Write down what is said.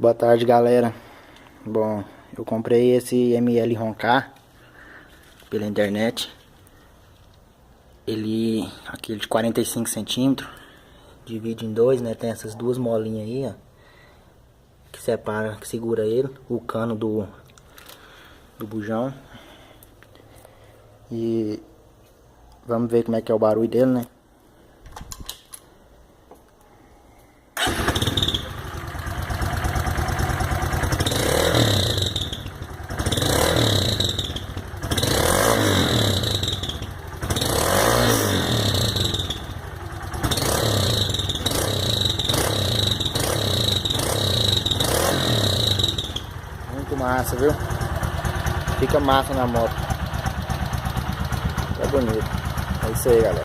Boa tarde, galera. Bom, eu comprei esse ML Roncar pela internet. Ele, aquele de 45 centímetros, divide em dois, né? Tem essas duas molinhas aí, ó, que separa, que segura ele, o cano do bujão. E vamos ver como é que é o barulho dele, né? Muito massa, viu? Fica massa na moto. Tá bonito. É isso aí, galera.